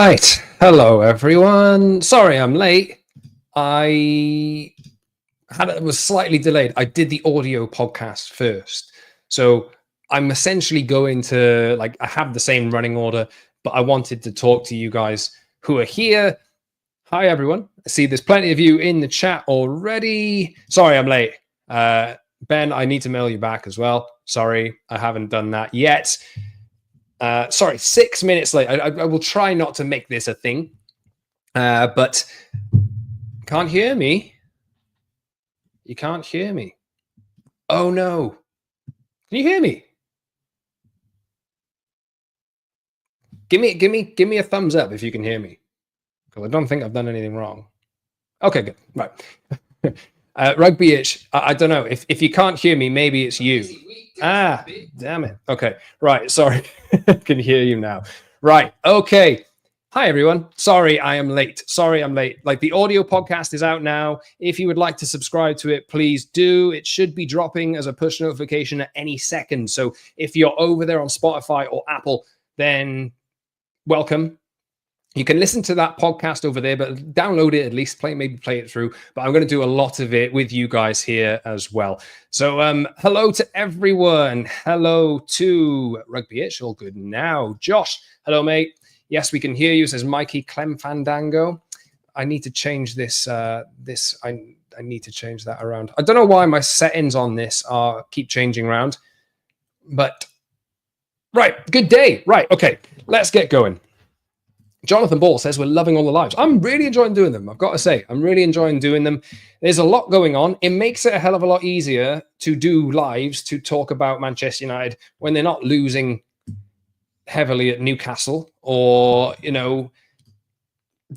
Right. Hello, everyone. Sorry I'm late. I was slightly delayed. I did the audio podcast first. So I'm essentially going to, I have the same running order, but I wanted to talk to you guys who are here. Hi, everyone. I see there's plenty of you in the chat already. Sorry I'm late. Ben, I need to mail you back as well. Sorry, I haven't done that yet. Sorry, 6 minutes late. I will try not to make this a thing, but can't hear me. You can't hear me. Oh no! Can you hear me? Give me a thumbs up if you can hear me, because I don't think I've done anything wrong. Okay, good. Right. Rugby itch. I don't know if you can't hear me. Maybe it's you. Ah, damn it. Okay, right. Sorry. Can hear you now. Right. Okay. Hi, everyone. Sorry, I am late. Sorry, I'm late. The audio podcast is out now. If you would like to subscribe to it, please do. It should be dropping as a push notification at any second. So if you're over there on Spotify or Apple, then welcome. You can listen to that podcast over there, but download it at least, maybe play it through. But I'm going to do a lot of it with you guys here as well. So hello to everyone. Hello to Rugby Itch. All good now. Josh, hello, mate. Yes, we can hear you, says Mikey Clem Fandango. I need to change this. I need to change that around. I don't know why my settings on this keep changing around. But, right, good day. Right, okay, let's get going. Jonathan Ball says we're loving all the lives. I'm really enjoying doing them. I've got to say, I'm really enjoying doing them. There's a lot going on. It makes it a hell of a lot easier to do lives, to talk about Manchester United when they're not losing heavily at Newcastle, or,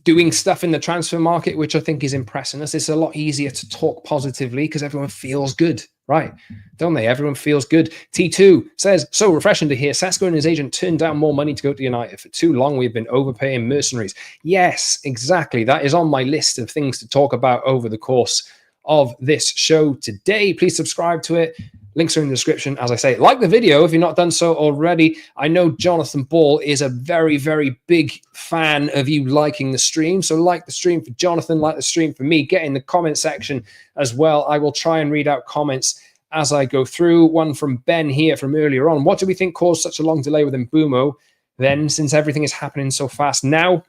doing stuff in the transfer market, which I think is impressing us. It's a lot easier to talk positively because everyone feels good, right? Don't they? Everyone feels good. T2 says, so refreshing to hear Sesko and his agent turned down more money to go to United. For too long, we've been overpaying mercenaries. Yes, exactly. That is on my list of things to talk about over the course of this show today. Please subscribe to it. Links are in the description. As I say, like the video if you're not done so already. I know Jonathan Ball is a very, very big fan of you liking the stream. So like the stream for Jonathan, like the stream for me. Get in the comment section as well. I will try and read out comments as I go through. One from Ben here from earlier on. What do we think caused such a long delay with Mbeumo then, since everything is happening so fast now?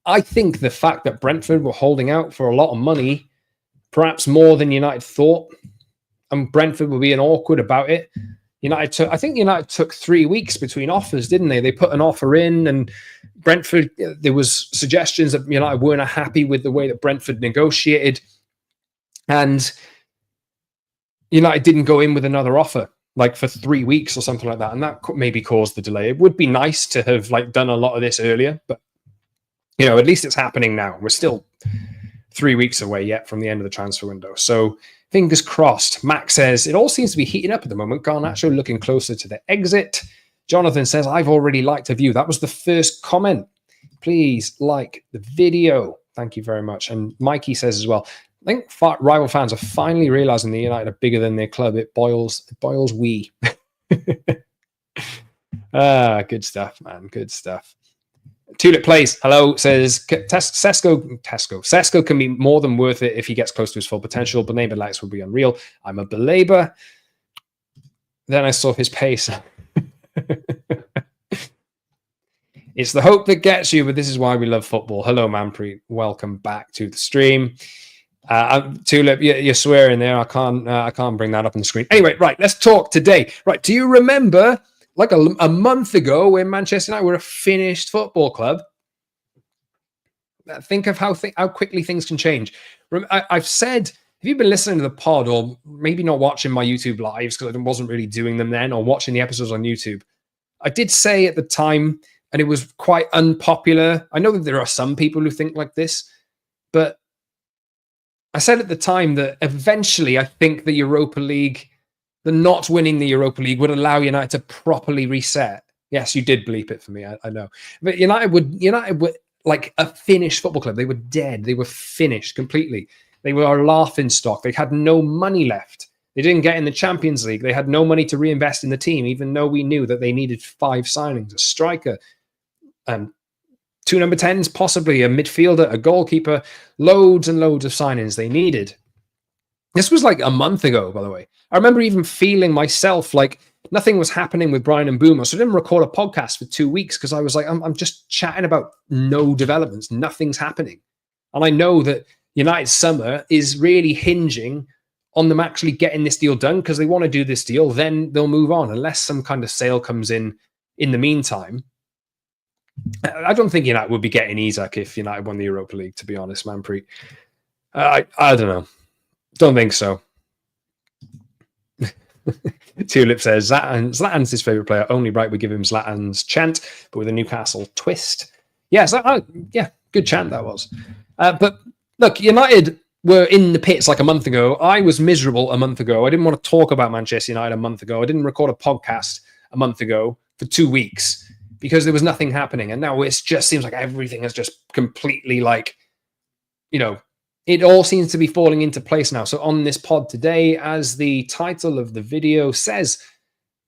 I think the fact that Brentford were holding out for a lot of money, perhaps more than United thought, and Brentford were being awkward about it. I think United took 3 weeks between offers, didn't they? They put an offer in, and Brentford, there was suggestions that United weren't happy with the way that Brentford negotiated, and United didn't go in with another offer, for 3 weeks or something like that, and that maybe caused the delay. It would be nice to have done a lot of this earlier, but at least it's happening now. We're still 3 weeks away yet from the end of the transfer window, so fingers crossed. Max says, it all seems to be heating up at the moment. Garnacho looking closer to the exit. Jonathan says, I've already liked a view. That was the first comment. Please like the video. Thank you very much. And Mikey says as well, I think rival fans are finally realizing the United are bigger than their club. It boils we. Good stuff, man. Good stuff. Tulip Plays, hello, says Sesko can be more than worth it if he gets close to his full potential. Baleba likes will be unreal. I'm a Baleba. Then I saw his pace. It's the hope that gets you, but this is why we love football. Hello, Manpreet. Welcome back to the stream. Tulip, you're swearing there. I can't bring that up on the screen. Anyway, right, let's talk today. Right, do you remember a month ago when Manchester United were a finished football club? Think of how quickly things can change. I've said, if you've been listening to the pod, or maybe not watching my YouTube lives because I wasn't really doing them then, or watching the episodes on YouTube, I did say at the time, and it was quite unpopular. I know that there are some people who think like this, but I said at the time that eventually I think the Europa League, the not winning the Europa League, would allow United to properly reset. Yes, you did bleep it for me. I know. But United would like a finished football club. They were dead. They were finished completely. They were a laughing stock. They had no money left. They didn't get in the Champions League. They had no money to reinvest in the team, even though we knew that they needed 5 signings, a striker, 2 number 10s, possibly a midfielder, a goalkeeper, loads and loads of signings they needed. This was like a month ago, by the way. I remember even feeling myself like nothing was happening with Brian and Boomer. So I didn't record a podcast for 2 weeks because I was like, I'm just chatting about no developments. Nothing's happening. And I know that United's summer is really hinging on them actually getting this deal done, because they want to do this deal. Then they'll move on unless some kind of sale comes in the meantime. I don't think United would be getting Isak if United won the Europa League, to be honest, Manpreet. I don't know. Don't think so. Tulip says Zlatan's his favourite player. Only right we give him Zlatan's chant, but with a Newcastle twist. Yeah, good chant that was. But look, United were in the pits like a month ago. I was miserable a month ago. I didn't want to talk about Manchester United a month ago. I didn't record a podcast a month ago for 2 weeks because there was nothing happening. And now it just seems like everything is just completely it all seems to be falling into place now. So on this pod today, as the title of the video says,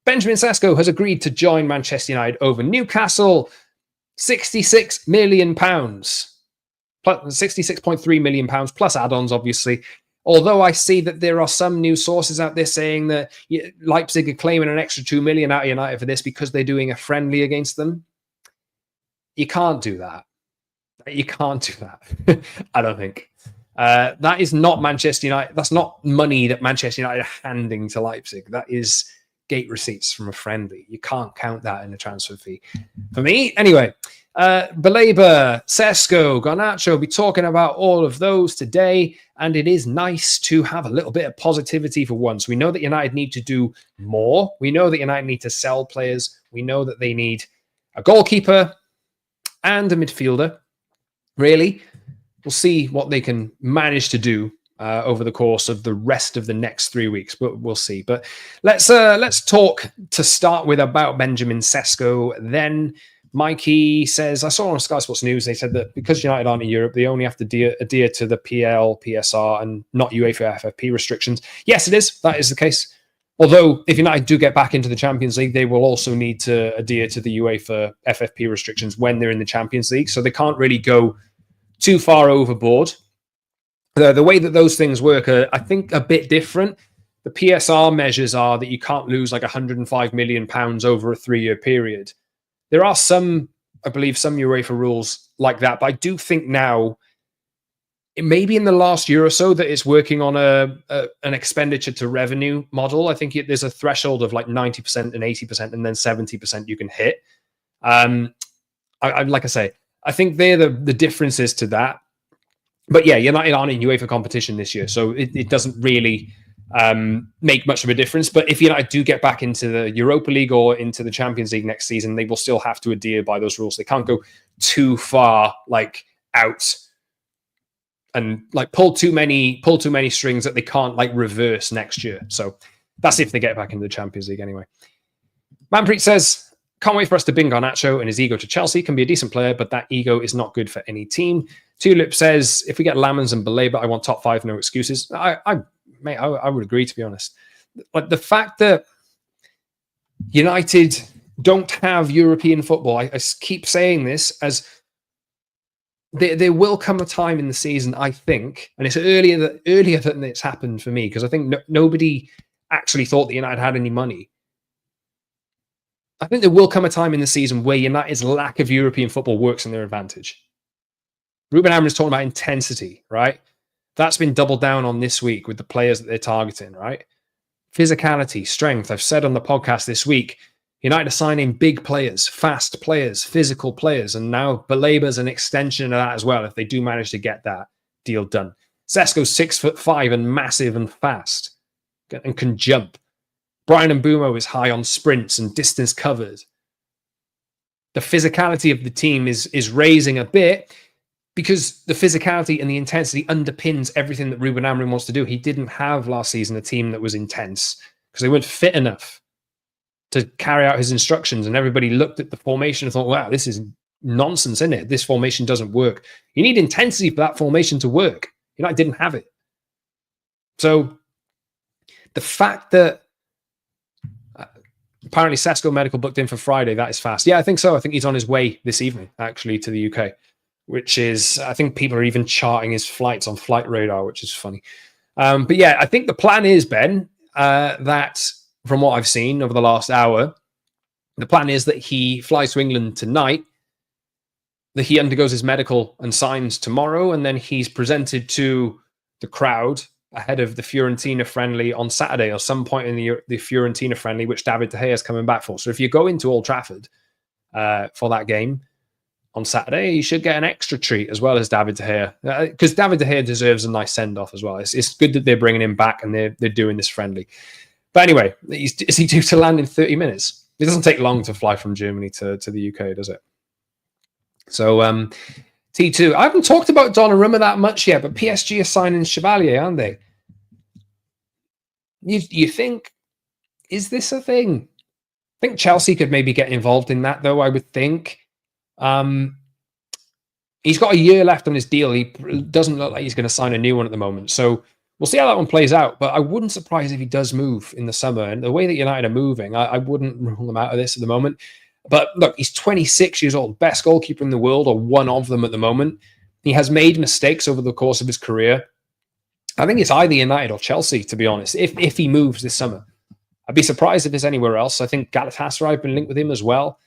Benjamin Sesko has agreed to join Manchester United over Newcastle, £66 million. 66.3 million pounds plus add-ons, obviously. Although I see that there are some news sources out there saying that Leipzig are claiming an extra 2 million out of United for this because they're doing a friendly against them. You can't do that. You can't do that. I don't think. That is not Manchester United. That's not money that Manchester United are handing to Leipzig. That is gate receipts from a friendly. You can't count that in a transfer fee. For me, anyway. Baleba, Sesko, Garnacho, be talking about all of those today, and it is nice to have a little bit of positivity for once. We know that United need to do more. We know that United need to sell players. We know that they need a goalkeeper and a midfielder. Really, we'll see what they can manage to do over the course of the rest of the next 3 weeks, but we'll see. But let's talk to start with about Benjamin Sesko. Then Mikey says, I saw on Sky Sports News, they said that because United aren't in Europe, they only have to adhere to the PL, PSR, and not UEFA FFP restrictions. Yes, it is. That is the case. Although, if United do get back into the Champions League, they will also need to adhere to the UEFA FFP restrictions when they're in the Champions League. So they can't really go too far overboard. The way that those things work are, I think, a bit different. The PSR measures are that you can't lose like £105 million over a 3-year period. There are I believe, some UEFA rules like that, but I do think now, maybe in the last year or so, that it's working on an expenditure to revenue model. I think there's a threshold of like 90% and 80%, and then 70% you can hit. Like I say, I think they're the differences to that. But yeah, United aren't in UEFA competition this year, so it doesn't really make much of a difference. But if United do get back into the Europa League or into the Champions League next season, they will still have to adhere by those rules. They can't go too far out and pull too many strings that they can't reverse next year. So that's if they get back into the Champions League anyway. Manpreet says, can't wait for us to bin Garnacho and his ego to Chelsea. Can be a decent player, but that ego is not good for any team. Tulip says, if we get Lamans and Baleba, I want top 5, no excuses. I would agree, to be honest. But the fact that United don't have European football, I keep saying this, as there will come a time in the season, I think, and it's earlier than it's happened for me, because I think nobody actually thought that United had any money. I think there will come a time in the season where United's lack of European football works in their advantage. Ruben Amorim's talking about intensity, right? That's been doubled down on this week with the players that they're targeting, right? Physicality, strength. I've said on the podcast this week, United are signing big players, fast players, physical players, and now Baleba's an extension of that as well, if they do manage to get that deal done. Sesko's 6'5" and massive and fast and can jump. Brian Mbeumo is high on sprints and distance covered. The physicality of the team is raising a bit because the physicality and the intensity underpins everything that Ruben Amorim wants to do. He didn't have last season a team that was intense because they weren't fit enough to carry out his instructions, and everybody looked at the formation and thought, wow, this is nonsense, isn't it? This formation doesn't work. You need intensity for that formation to work. United didn't have it. So the fact that Apparently, Sesko medical booked in for Friday. That is fast. Yeah, I think so. I think he's on his way this evening, actually, to the UK, which is, I think people are even charting his flights on Flight Radar, which is funny. But yeah, I think the plan is, Ben, that from what I've seen over the last hour, the plan is that he flies to England tonight, that he undergoes his medical and signs tomorrow, and then he's presented to the crowd ahead of the Fiorentina friendly on Saturday or some point in the Fiorentina friendly, which David De Gea is coming back for. So if you go into Old Trafford for that game on Saturday, you should get an extra treat as well as David De Gea, because David De Gea deserves a nice send-off as well. It's good that they're bringing him back and they're doing this friendly. But anyway, is he due to land in 30 minutes? It doesn't take long to fly from Germany to the UK, does it? So T2. I haven't talked about Donnarumma that much yet, but PSG are signing Chevalier, aren't they? You think, is this a thing? I think Chelsea could maybe get involved in that, though, I would think. He's got a year left on his deal. He doesn't look like he's going to sign a new one at the moment. So we'll see how that one plays out. But I wouldn't surprise if he does move in the summer. And the way that United are moving, I wouldn't rule him out of this at the moment. But look, he's 26 years old, best goalkeeper in the world, or one of them at the moment. He has made mistakes over the course of his career. I think it's either United or Chelsea, to be honest, if he moves this summer. I'd be surprised if it's anywhere else. I think Galatasaray have been linked with him as well.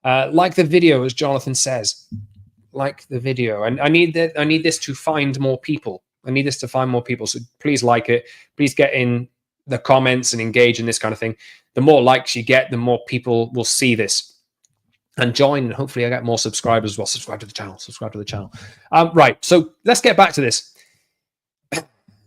Like the video, as Jonathan says. Like the video. And I need this to find more people. I need this to find more people. So please like it. Please get in the comments and engage in this kind of thing. The more likes you get, the more people will see this and join, and hopefully I get more subscribers as well. Subscribe to the channel. Right, so let's get back to this.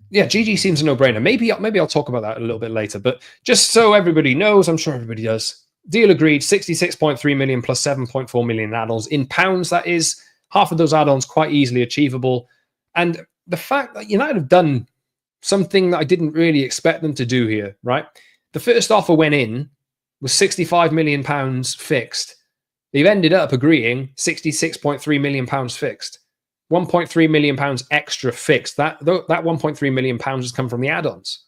Yeah, GG seems a no-brainer. Maybe I'll talk about that a little bit later, but just so everybody knows, I'm sure everybody does, deal agreed, 66.3 million plus 7.4 million add-ons. In pounds, that is, half of those add-ons quite easily achievable. And the fact that United have done something that I didn't really expect them to do here, right? The first offer went in was 65 million pounds fixed. They've ended up agreeing 66.3 million pounds fixed. 1.3 million pounds extra fixed. That 1.3 million pounds has come from the add-ons.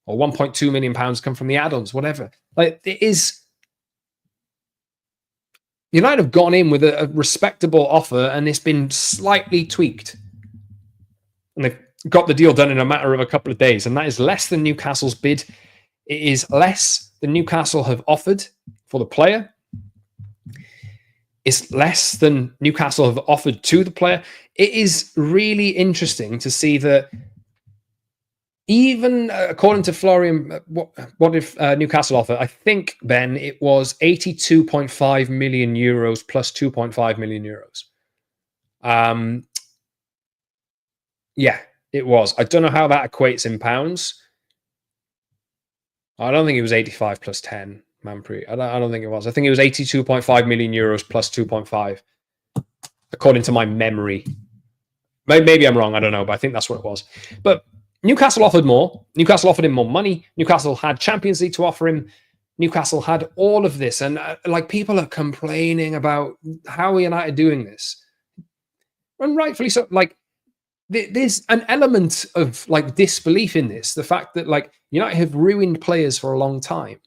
Or 1.2 million pounds come from the add-ons, whatever. Like, it is... United have gone in with a respectable offer, and it's been slightly tweaked. And they've got the deal done in a matter of a couple of days, and that is less than Newcastle's bid. It is less than Newcastle have offered for the player. It's less than Newcastle have offered to the player. It is really interesting to see that even according to Florian, what if Newcastle offer? I think, Ben, it was 82.5 million euros plus 2.5 million euros. Yeah, it was. I don't know how that equates in pounds. I don't think it was 85 plus 10. Manpreet. I don't think it was. I think it was 82.5 million euros plus 2.5, according to my memory. Maybe I'm wrong. I don't know, but I think that's what it was. But Newcastle offered more. Newcastle offered him more money. Newcastle had Champions League to offer him. Newcastle had all of this. And like, people are complaining about how are United doing this. And rightfully so. Like, there's an element of like disbelief in this. The fact that like United have ruined players for a long time.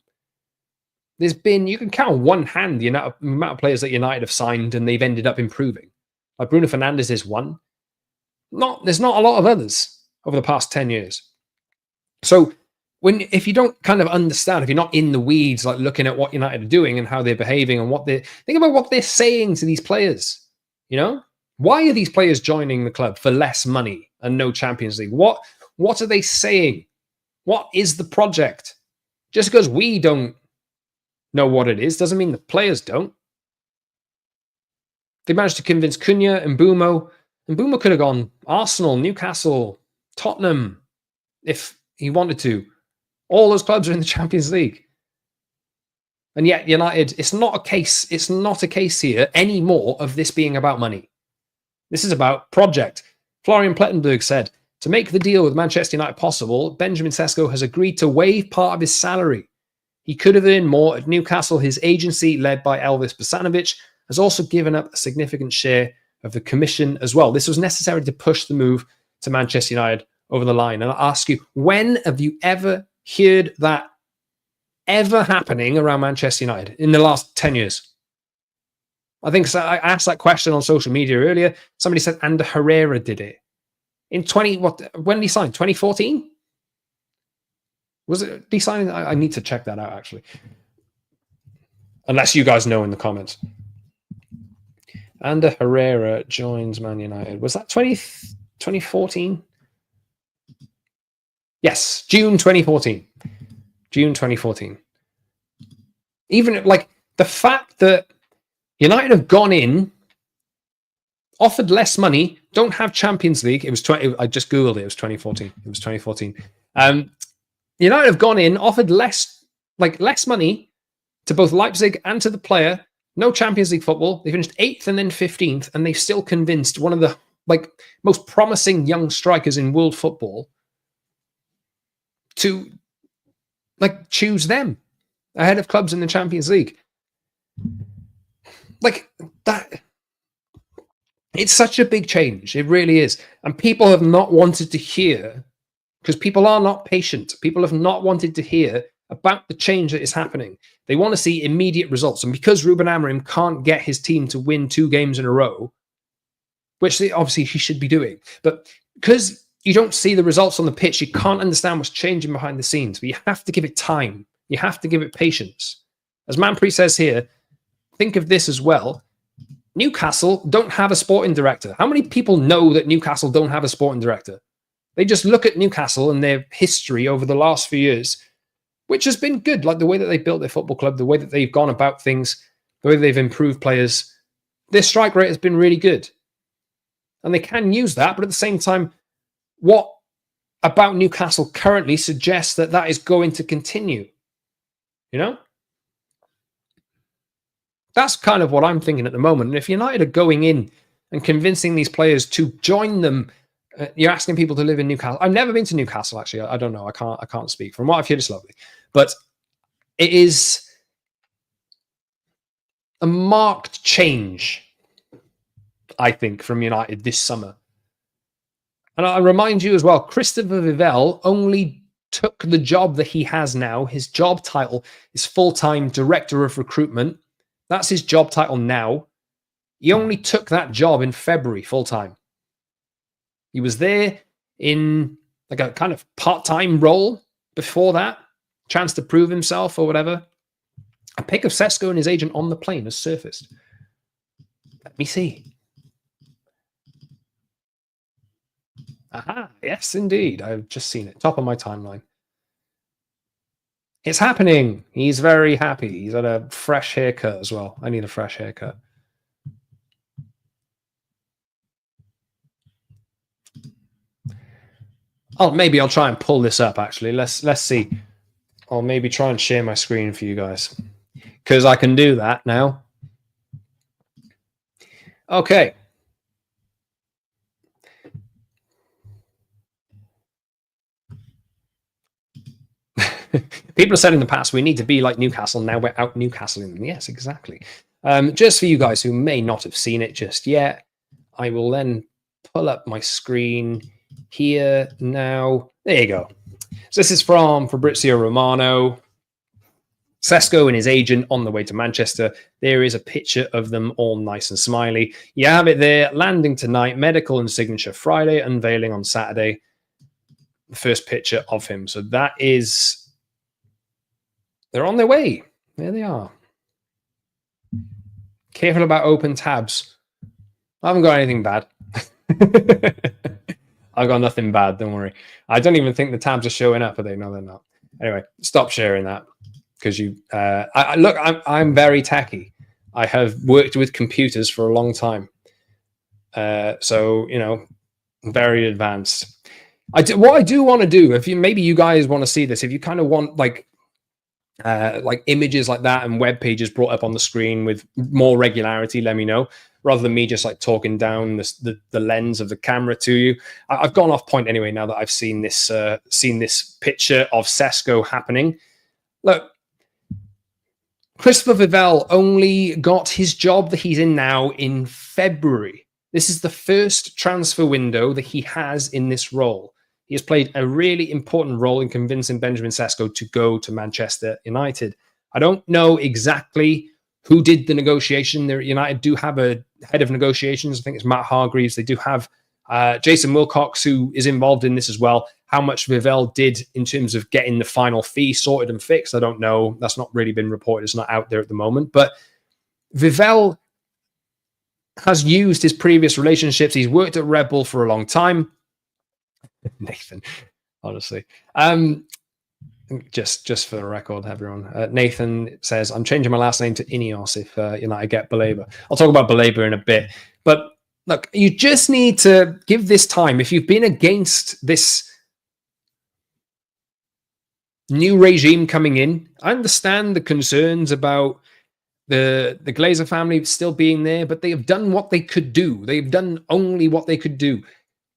There's been, you can count on one hand the amount of players that United have signed and they've ended up improving. Like Bruno Fernandes is one. There's not a lot of others over the past 10 years. So if you don't kind of understand, if you're not in the weeds, like looking at what United are doing and how they're behaving and think about what they're saying to these players, you know? Why are these players joining the club for less money and no Champions League? What are they saying? What is the project? Just because we don't know what it is doesn't mean the players don't. They managed to convince Cunha and Mbeumo. Mbeumo could have gone Arsenal, Newcastle, Tottenham if he wanted to. All those clubs are in the Champions League. And yet United, it's not a case here anymore of this being about money. This is about project. Florian Plettenberg said, to make the deal with Manchester United possible, Benjamin Sesko has agreed to waive part of his salary. He could have earned more at Newcastle. His agency, led by Elvis Bosanovic, has also given up a significant share of the commission as well. This was necessary to push the move to Manchester United over the line. And I'll ask you, when have you ever heard that ever happening around Manchester United in the last 10 years? I think so. I asked that question on social media earlier. Somebody said Ander Herrera did it. In when did he sign? 2014? Was it he signed? I need to check that out, actually. Unless you guys know in the comments. Ander Herrera joins Man United. Was that 2014? Yes, June 2014. June 2014. Even like the fact that United have gone in, offered less money, don't have Champions League. It was I just Googled it. It was 2014. It was 2014. United have gone in, offered less money to both Leipzig and to the player. No Champions League football. They finished 8th and then 15th, and they've still convinced one of the most promising young strikers in world football to choose them ahead of clubs in the Champions League. Like that, it's such a big change. It really is. And people have not wanted to hear, because people are not patient. People have not wanted to hear about the change that is happening. They want to see immediate results. And because Ruben Amorim can't get his team to win 2 games in a row, which obviously he should be doing, but because you don't see the results on the pitch, you can't understand what's changing behind the scenes. But you have to give it time. You have to give it patience. As Manpreet says here, think of this as well. Newcastle don't have a sporting director. How many people know that Newcastle don't have a sporting director? They just look at Newcastle and their history over the last few years, which has been good, like the way that they built their football club, the way that they've gone about things, the way they've improved players. Their strike rate has been really good. And they can use that, but at the same time, what about Newcastle currently suggests that that is going to continue? You know? That's kind of what I'm thinking at the moment. And if United are going in and convincing these players to join them, you're asking people to live in Newcastle. I've never been to Newcastle, actually. I don't know. I can't speak. From what I've heard, it's lovely. But it is a marked change, I think, from United this summer. And I remind you as well, Christopher Vivell only took the job that he has now. His job title is full-time director of recruitment. That's his job title now. He only took that job in February full-time. He was there in like a kind of part-time role before that. Chance to prove himself or whatever. A pic of Sesko and his agent on the plane has surfaced. Let me see. Aha, yes, indeed. I've just seen it. Top of my timeline. It's happening. He's very happy. He's had a fresh haircut as well. I need a fresh haircut. Oh, maybe I'll try and pull this up, actually. Let's see. I'll maybe try and share my screen for you guys, because I can do that now. Okay. People have said in the past, we need to be like Newcastle. Now we're out Newcastling them. Yes, exactly. Just for you guys who may not have seen it just yet, I will then pull up my screen here now. There you go. So this is from Fabrizio Romano. Sesko and his agent on the way to Manchester. There is a picture of them all nice and smiley. You have it there. Landing tonight, medical and signature Friday, unveiling on Saturday. The first picture of him. So that is... They're on their way. There they are. Careful about open tabs. I haven't got anything bad. I've got nothing bad, don't worry. I don't even think the tabs are showing up, are they? No, they're not. Anyway, stop sharing that. Because you... look, I'm very techy. I have worked with computers for a long time. So, you know, very advanced. What I do want to do, if you maybe you guys want to see this, if you kind of want like images like that and web pages brought up on the screen with more regularity, let me know, rather than me just like talking down the lens of the camera to you. I've gone off point anyway now that I've seen this picture of Sesko happening. Look, Christopher Vivell only got his job that he's in now in February. This is the first transfer window that he has in this role. he has played a really important role in convincing Benjamin Sesko to go to Manchester United. I don't know exactly who did the negotiation. United do have a head of negotiations. I think it's Matt Hargreaves. They do have Jason Wilcox, who is involved in this as well. How much Vivell did in terms of getting the final fee sorted and fixed, I don't know. That's not really been reported. It's not out there at the moment. But Vivell has used his previous relationships. He's worked at Red Bull for a long time. Nathan, honestly. Just for the record, everyone. Nathan says, I'm changing my last name to Ineos if United get Baleba. I'll talk about Baleba in a bit. But look, you just need to give this time. If you've been against this new regime coming in, I understand the concerns about the Glazer family still being there, but they have done what they could do. They've done only what they could do.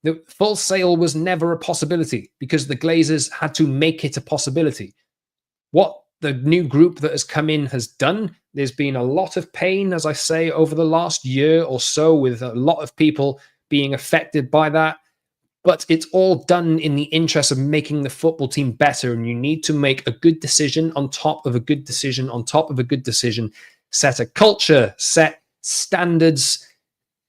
The full sale was never a possibility because the Glazers had to make it a possibility. What the new group that has come in has done, there's been a lot of pain, as I say, over the last year or so, with a lot of people being affected by that. But it's all done in the interest of making the football team better. And you need to make a good decision on top of a good decision on top of a good decision. Set a culture, set standards,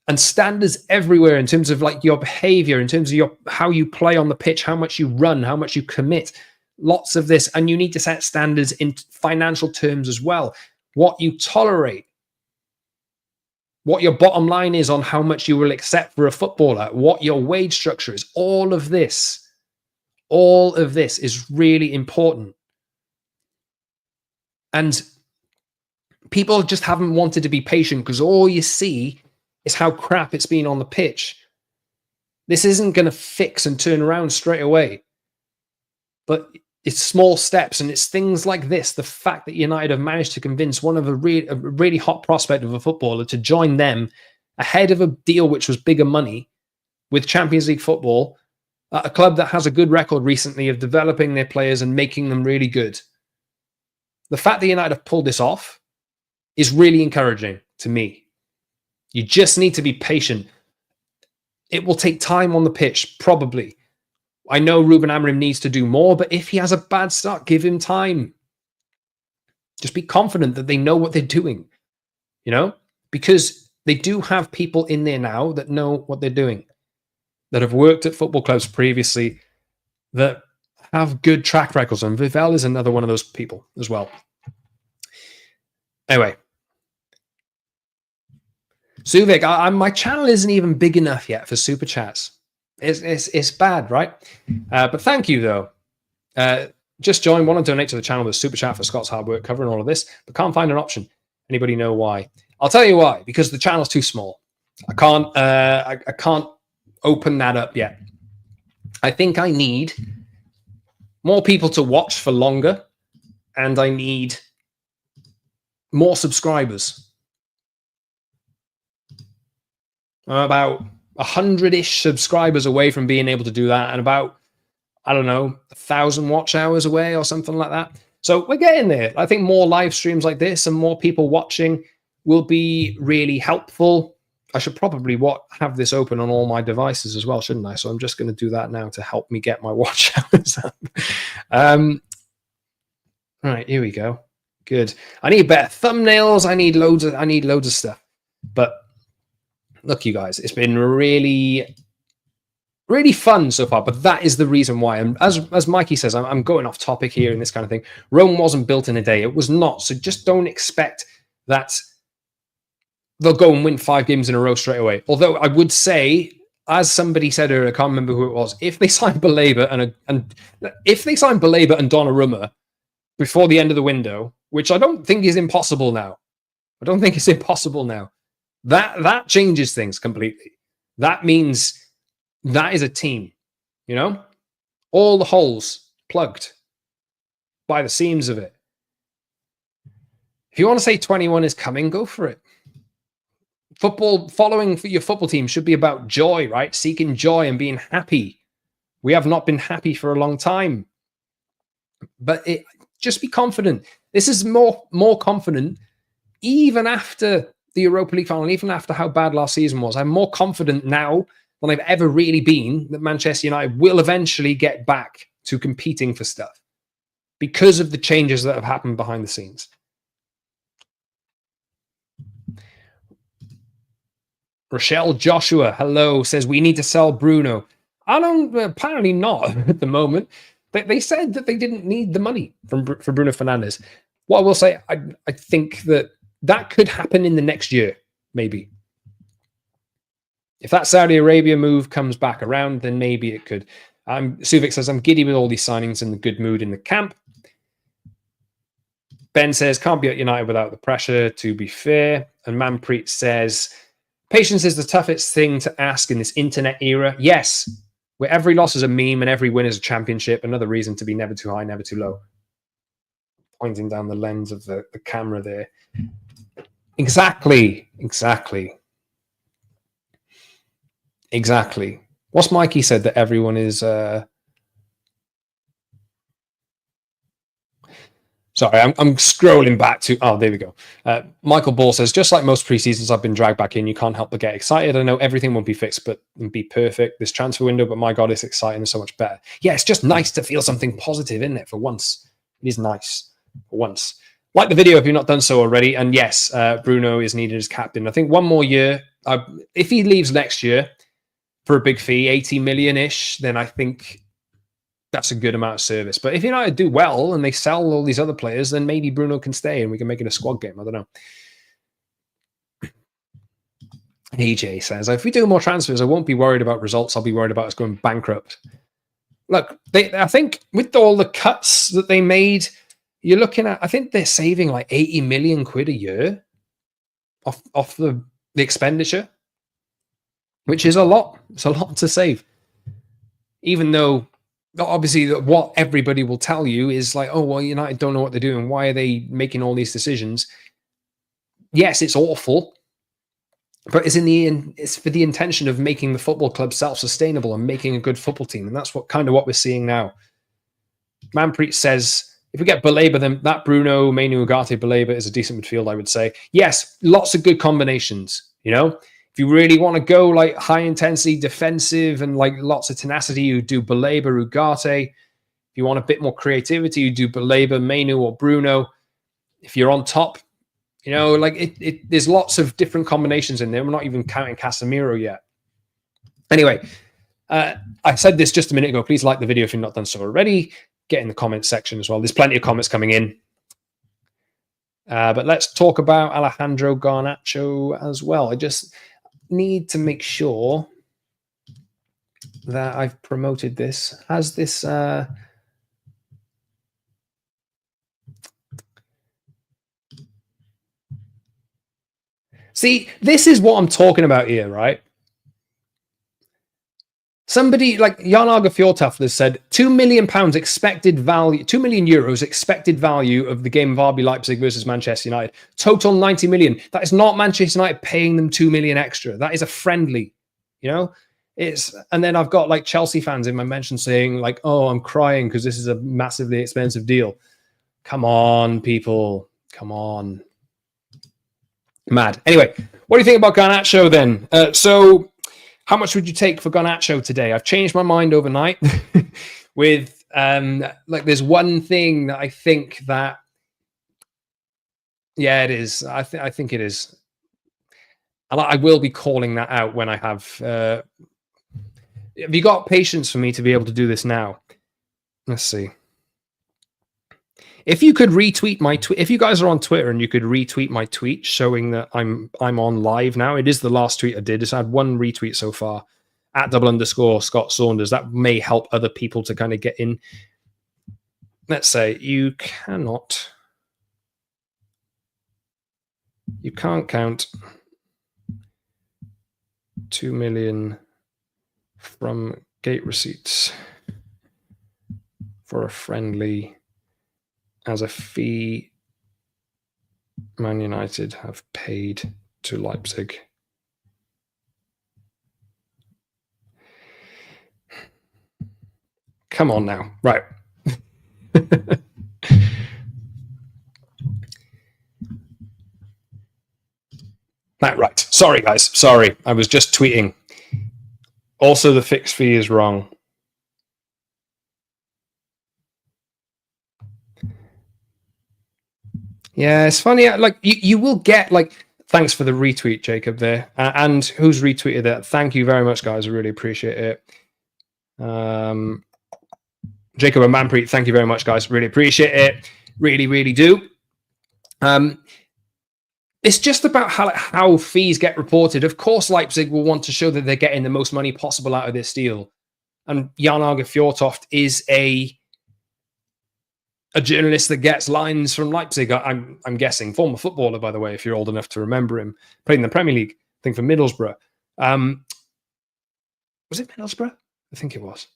and standards everywhere in terms of like your behavior, in terms of how you play on the pitch, how much you run, how much you commit. Lots of this. And you need to set standards in financial terms as well. What you tolerate, what your bottom line is on how much you will accept for a footballer, what your wage structure is. All of this is really important. And people just haven't wanted to be patient because all you see is how crap it's been on the pitch. This isn't going to fix and turn around straight away. But it's small steps, and it's things like this. The fact that United have managed to convince one of a really hot prospect of a footballer to join them ahead of a deal which was bigger money with Champions League football, a club that has a good record recently of developing their players and making them really good. The fact that United have pulled this off is really encouraging to me. You just need to be patient. It will take time on the pitch, probably. I know Ruben Amorim needs to do more, but if he has a bad start, give him time. Just be confident that they know what they're doing, because they do have people in there now that know what they're doing, that have worked at football clubs previously, that have good track records. And Vivell is another one of those people as well. Anyway. Suvik, my channel isn't even big enough yet for super chats. It's bad, right? But thank you, though. Just join, want to donate to the channel with super chat for Scott's hard work covering all of this, but can't find an option. Anybody know why? I'll tell you why. Because the channel's too small. I can't open that up yet. I think I need more people to watch for longer, and I need more subscribers. I'm about 100-ish subscribers away from being able to do that, and about, 1,000 watch hours away or something like that. So we're getting there. I think more live streams like this and more people watching will be really helpful. I should probably have this open on all my devices as well, shouldn't I? So I'm just going to do that now to help me get my watch hours up. Right, here we go. Good. I need better thumbnails. I need loads of stuff. But look, you guys, it's been really, really fun so far. But that is the reason why. And as Mikey says, I'm going off topic here and this kind of thing. Rome wasn't built in a day. It was not. So just don't expect that they'll go and win 5 games in a row straight away. Although I would say, as somebody said earlier, I can't remember who it was, if they sign Baleba and Donnarumma before the end of the window, which I don't think is impossible now. That changes things completely. That means that is a team, all the holes plugged by the seams of it. If you want to say 21 is coming, go for it. Football, following your football team should be about joy, right? Seeking joy and being happy. We have not been happy for a long time. But just be confident. This is more confident even after the Europa League final, even after how bad last season was. I'm more confident now, than I've ever really been that Manchester United will eventually get back to competing for stuff because of the changes that have happened behind the scenes. Rochelle Joshua, hello, says we need to sell Bruno. I don't, apparently not at the moment. They said that they didn't need the money for Bruno Fernandes. What I will say, I think that could happen in the next year, maybe. If that Saudi Arabia move comes back around, then maybe it could. Suvik says, I'm giddy with all these signings and the good mood in the camp. Ben says, can't be at United without the pressure, to be fair. And Manpreet says, patience is the toughest thing to ask in this internet era. Yes, where every loss is a meme and every win is a championship. Another reason to be never too high, never too low. Pointing down the lens of the camera there. Exactly. What's Mikey said that everyone is... Sorry, I'm scrolling back to... Oh, there we go. Michael Ball says, just like most preseasons, I've been dragged back in. You can't help but get excited. I know everything won't be fixed but be perfect this transfer window, but my God, it's exciting and so much better. Yeah, it's just nice to feel something positive, isn't it, for once? It is nice for once. Like the video if you've not done so already. And yes, Bruno is needed as captain. I think one more year. If he leaves next year for a big fee, 80 million-ish, then I think... that's a good amount of service. But if United do well and they sell all these other players, then maybe Bruno can stay and we can make it a squad game. I don't know. AJ says, if we do more transfers, I won't be worried about results. I'll be worried about us going bankrupt. Look, I think with all the cuts that they made, you're looking at, I think they're saving like 80 million quid a year off the expenditure, which is a lot. It's a lot to save. Even though, obviously, what everybody will tell you is like, oh, well, United don't know what they're doing. Why are they making all these decisions? Yes, it's awful, but it's for the intention of making the football club self-sustainable and making a good football team. And that's what we're seeing now. Manpreet says, if we get Baleba, then that Bruno, Mainu, Ugarte, Baleba is a decent midfield, I would say. Yes, lots of good combinations, you know? If you really want to go like high intensity defensive and like lots of tenacity, you do Baleba, Ugarte. If you want a bit more creativity, you do Baleba, Mainu, or Bruno. If you're on top, you know, like there's lots of different combinations in there. We're not even counting Casemiro yet. Anyway, I said this just a minute ago. Please like the video if you've not done so already. Get in the comments section as well. There's plenty of comments coming in. But let's talk about Alejandro Garnacho as well. I just need to make sure that I've promoted this. Has this see, this is what I'm talking about here, right? Somebody like Jan Arge Fjordtafel said £2 million expected value, €2 million expected value of the game of RB Leipzig versus Manchester United. Total 90 million. That is not Manchester United paying them 2 million extra. That is a friendly, you know? And then I've got like Chelsea fans in my mention saying like, oh, I'm crying because this is a massively expensive deal. Come on, people. Come on. Mad. Anyway, what do you think about Garnacho then? So how much would you take for Garnacho today? I've changed my mind overnight with like there's one thing that I think that, yeah, it is. I think it is. And I will be calling that out when I have you got patience for me to be able to do this now? Let's see. If you could retweet my tweet, if you guys are on Twitter and you could retweet my tweet showing that I'm on live now, it is the last tweet I did. It's had one retweet so far at @_ Scott Saunders. That may help other people to kind of get in. Let's say you can't count 2 million from gate receipts for a friendly as a fee Man United have paid to Leipzig. Come on now. Right. Right. Sorry, guys. Sorry. I was just tweeting. Also, the fixed fee is wrong. Yeah, it's funny. Like you will get like. Thanks for the retweet, Jacob. There, and who's retweeted that? Thank you very much, guys. I really appreciate it. Jacob and Manpreet, thank you very much, guys. Really appreciate it. Really, really do. It's just about how fees get reported. Of course, Leipzig will want to show that they're getting the most money possible out of this deal. And Jan Arge Fjortoft is a journalist that gets lines from Leipzig. I'm guessing, former footballer, by the way, if you're old enough to remember him. Played in the Premier League, I think for Middlesbrough. Was it Middlesbrough? I think it was.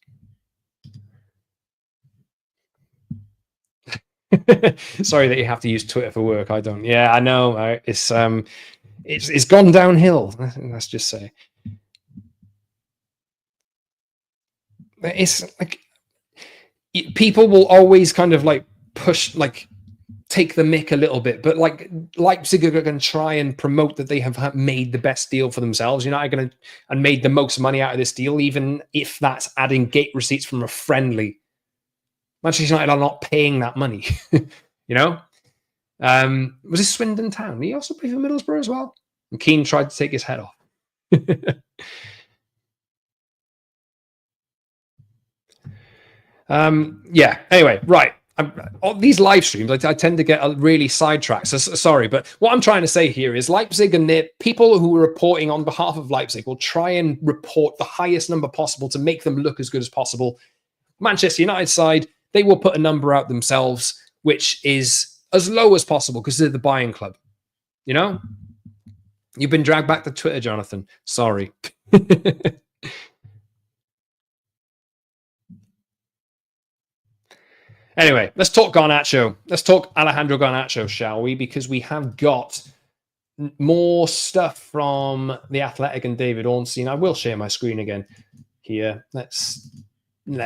Sorry that you have to use Twitter for work. I don't. Yeah, I know. It's gone downhill. Let's just say. It's like people will always kind of like push, like take the mick a little bit, but like Leipzig are going to try and promote that they have made the best deal for themselves. You're not going to and made the most money out of this deal, even if that's adding gate receipts from a friendly. Manchester United are not paying that money, you know. Was this Swindon Town? He also played for Middlesbrough as well. And Keane tried to take his head off. Yeah. Anyway, right. On these live streams, I tend to get really sidetracked. So sorry, but what I'm trying to say here is Leipzig and the people who are reporting on behalf of Leipzig will try and report the highest number possible to make them look as good as possible. Manchester United side, they will put a number out themselves, which is as low as possible because they're the buying club. You know? You've been dragged back to Twitter, Jonathan. Sorry. Anyway, let's talk Garnacho. Let's talk Alejandro Garnacho, shall we? Because we have got more stuff from The Athletic and David Ornstein. I will share my screen again here. Let's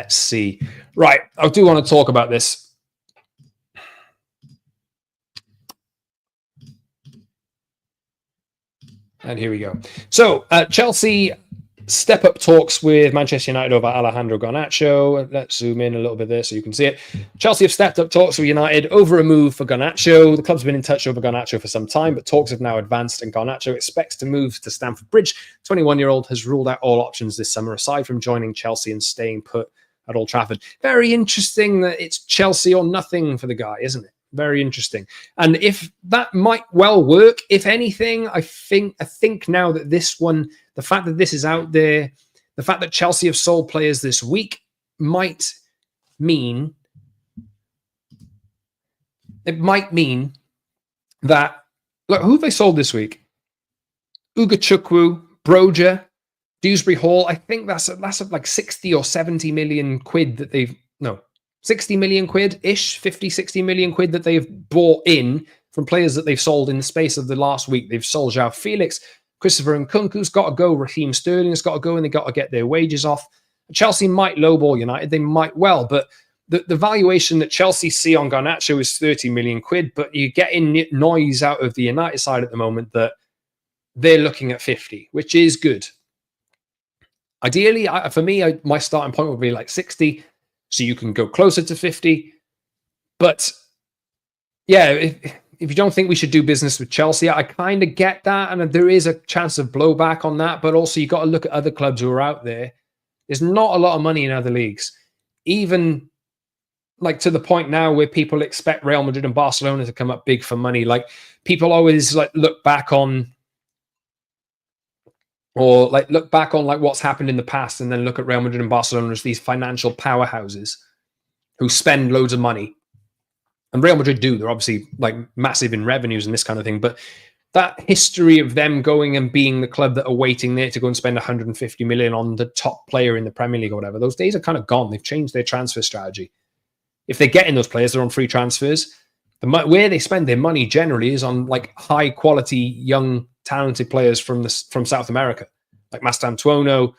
see. Right, I do want to talk about this. And here we go. So, Chelsea step-up talks with Manchester United over Alejandro Garnacho. Let's zoom in a little bit there so you can see it. Chelsea have stepped up talks with United over a move for Garnacho. The club's been in touch over Garnacho for some time, but talks have now advanced and Garnacho expects to move to Stamford Bridge. 21-year-old has ruled out all options this summer, aside from joining Chelsea and staying put at Old Trafford. Very interesting that it's Chelsea or nothing for the guy, isn't it? Very interesting. And if that might well work, if anything, I think now that this one, the fact that this is out there, the fact that Chelsea have sold players this week might mean that, look, who have they sold this week? Ugachukwu, Broja, Dewsbury Hall. I think that's like 60 or 70 million quid that they've, no, 60 million quid-ish, 50, 60 million quid that they've bought in from players that they've sold in the space of the last week. They've sold João Felix, Christopher Nkunku's got to go, Raheem Sterling's got to go, and they've got to get their wages off. Chelsea might lowball United, they might well, but the valuation that Chelsea see on Garnacho is 30 million quid, but you're getting noise out of the United side at the moment that they're looking at 50, which is good. Ideally, for me, my starting point would be like 60, so you can go closer to 50. But yeah, if you don't think we should do business with Chelsea, I kind of get that. And there is a chance of blowback on that. But also, you got to look at other clubs who are out there. There's not a lot of money in other leagues. Even like to the point now where people expect Real Madrid and Barcelona to come up big for money. Like people always like look back on like what's happened in the past and then look at Real Madrid and Barcelona as these financial powerhouses who spend loads of money. And Real Madrid do. They're obviously like massive in revenues and this kind of thing. But that history of them going and being the club that are waiting there to go and spend 150 million on the top player in the Premier League or whatever, those days are kind of gone. They've changed their transfer strategy. If they're getting those players, they're on free transfers. Where they spend their money generally is on like high quality, young, talented players from South America, like Mastantuono,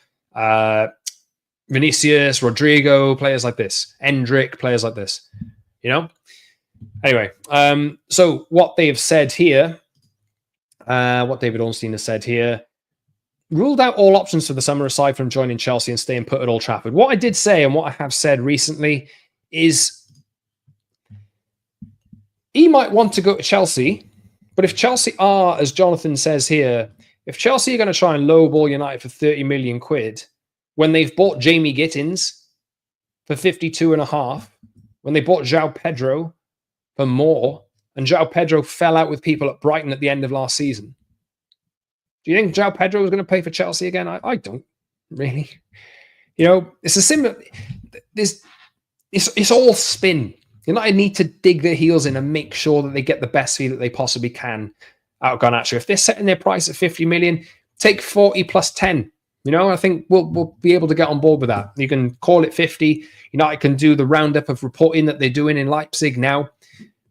Vinicius, Rodrigo, players like this, Endrick, players like this, you know? Anyway, so what they've said here, what David Ornstein has said here, ruled out all options for the summer aside from joining Chelsea and staying put at Old Trafford. What I did say and what I have said recently is he might want to go to Chelsea, but if Chelsea are, as Jonathan says here, if Chelsea are going to try and lowball United for 30 million quid when they've bought Jamie Gittins for 52.5, when they bought João Pedro for more, and João Pedro fell out with people at Brighton at the end of last season. Do you think João Pedro is going to play for Chelsea again? I don't really. You know, it's a similar. It's all spin. United need to dig their heels in and make sure that they get the best fee that they possibly can out of Garnacho. If they're setting their price at 50 million, take 40 plus 10. You know, I think we'll be able to get on board with that. You can call it 50. United can do the roundup of reporting that they're doing in Leipzig now.